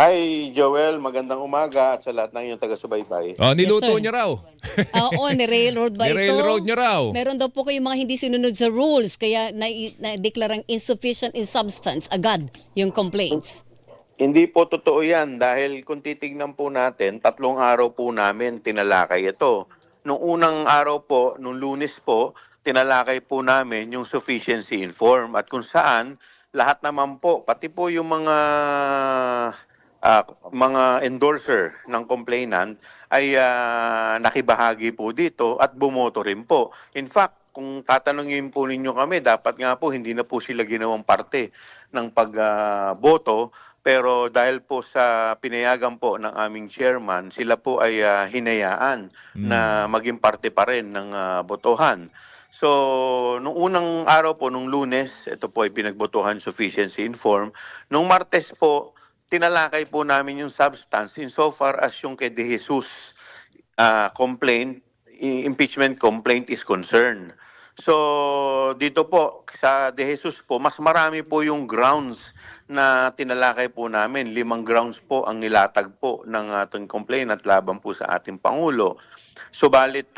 Hi, Joel. Magandang umaga at sa lahat ng iyong taga-subaybay. Niluto sir. niya raw. Oo, ni-railroad ba ito? Ni-railroad niya raw. Meron daw po kayong mga hindi sinunod sa rules, kaya na-deklarang insufficient in substance agad yung complaints. Hindi po totoo yan dahil kung titignan po natin, 3 araw po namin tinalakay ito. Nung unang araw po, nung Lunes po, tinalakay po namin yung sufficiency in form at kung saan lahat naman po, pati po yung mga endorser ng complainant ay nakibahagi po dito at bumoto rin po. In fact, kung tatanungin po ninyo kami, dapat nga po hindi na po sila ginawang parte ng pagboto. Pero dahil po sa pinayagan po ng aming chairman, sila po ay hinayaan na maging parte pa rin ng botohan. So, nung unang araw po, nung Lunes, ito po ay pinagbotohan sufficiency in form. Nung Martes po, tinalakay po namin yung substance insofar as yung kay De Jesus impeachment complaint is concerned. So, dito po, sa De Jesus po, mas marami po yung grounds na tinalakay po namin. 5 grounds po ang nilatag po ng ating complainant laban po sa ating Pangulo. Subalit,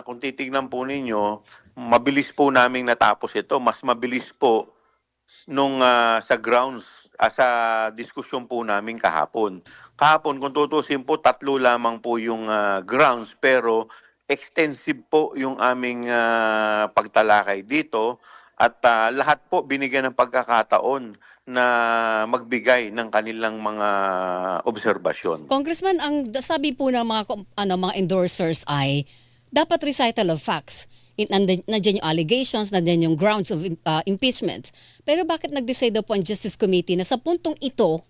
kung titignan po ninyo, mabilis po naming natapos ito. Mas mabilis po nung sa grounds, sa diskusyon po namin kahapon. Kahapon, kung tutusin po, 3 lamang po yung grounds, pero extensive po yung aming pagtalakay dito at lahat po binigyan ng pagkakataon na magbigay ng kanilang mga obserbasyon. Congressman, ang sabi po ng mga endorsers ay dapat recital of facts. Nandiyan yung allegations, nandiyan yung grounds of impeachment. Pero bakit nag-decide daw po ang Justice Committee na sa puntong ito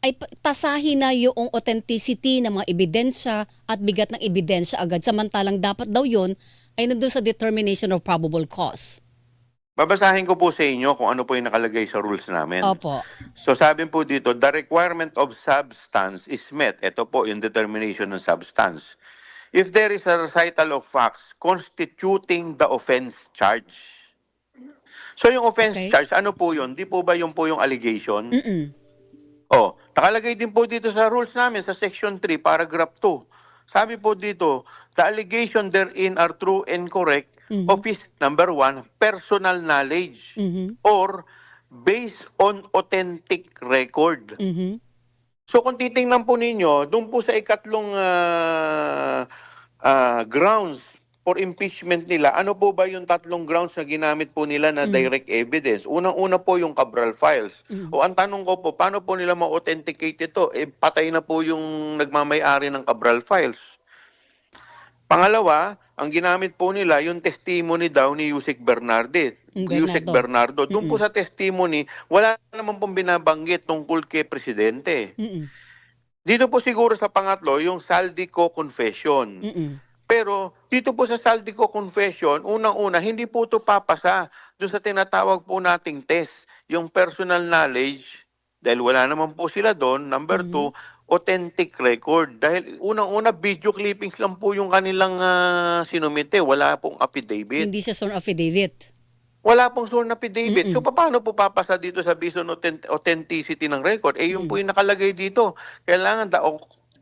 ay tasahin na yung authenticity ng mga ebidensya at bigat ng ebidensya agad, samantalang dapat daw yun ay nandun sa determination of probable cause? Babasahin ko po sa inyo kung ano po yung nakalagay sa rules namin. Opo. So sabi po dito, the requirement of substance is met. Ito po yung determination ng substance. If there is a recital of facts constituting the offense charge. So yung offense charge, ano po yun? Di po ba yung po yung allegation? Nakalagay din po dito sa rules namin sa section 3, paragraph 2. Sabi po dito, the allegation therein are true and correct of his, number 1, personal knowledge or based on authentic record. So kung titingnan po ninyo, doon po sa ikatlong grounds for impeachment nila, ano po ba yung 3 grounds na ginamit po nila na direct evidence? Unang-una po yung Cabral files. O ang tanong ko po, paano po nila ma-authenticate ito? Patay na po yung nagmamay-ari ng Cabral files. Pangalawa, ang ginamit po nila yung testimony daw ni Yusek Bernardo. Doon po sa testimony, wala naman pong binabanggit tungkol kay Presidente. Dito po siguro sa pangatlo, yung Saldico confession. Pero dito po sa Saldico confession, unang-una, hindi po ito papasa doon sa tinatawag po nating test, yung personal knowledge, dahil wala naman po sila doon. Number 2, authentic record. Dahil unang-una, video clippings lang po yung kanilang sinumite. Wala pong affidavit. Hindi siya sworn affidavit. Wala pong sworn affidavit. So paano po papasa dito sa based on authenticity ng record? Yun po yung nakalagay dito. Kailangan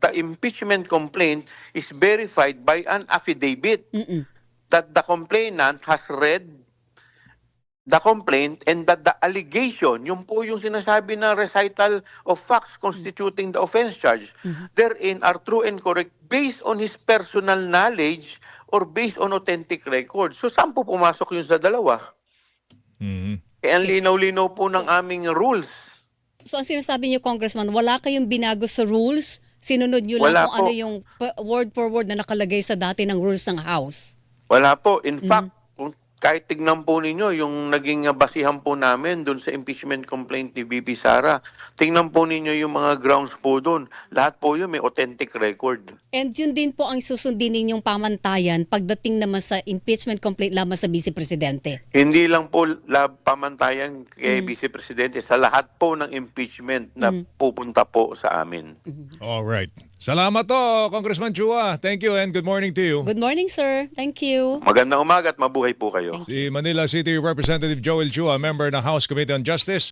the impeachment complaint is verified by an affidavit that the complainant has read the complaint and that the allegation, yung po yung sinasabi na recital of facts constituting the offense charge, therein are true and correct based on his personal knowledge or based on authentic record. So saan po pumasok yun sa dalawa? Kaya ang linaw-linaw po ng aming rules. So ang sinasabi niyo, Congressman, wala kayong binago sa rules? Sinunod niyo lang Wala kung po. ano yung word for word na nakalagay sa dati ng rules ng House? Wala po. In fact, kahit tignan po ninyo yung naging basihan po namin doon sa impeachment complaint ni VP Sara, tingnan po ninyo yung mga grounds po doon. Lahat po yun may authentic record. And yun din po ang susundin ninyong pamantayan pagdating naman sa impeachment complaint lamang sa Vice Presidente. Hindi lang po pamantayan kay Vice Presidente, sa lahat po ng impeachment na pupunta po sa amin. All right. Salamat to, Congressman Chua. Thank you and good morning to you. Good morning, sir. Thank you. Magandang umaga at mabuhay po kayo. Si Manila City Representative Joel Chua, member ng House Committee on Justice.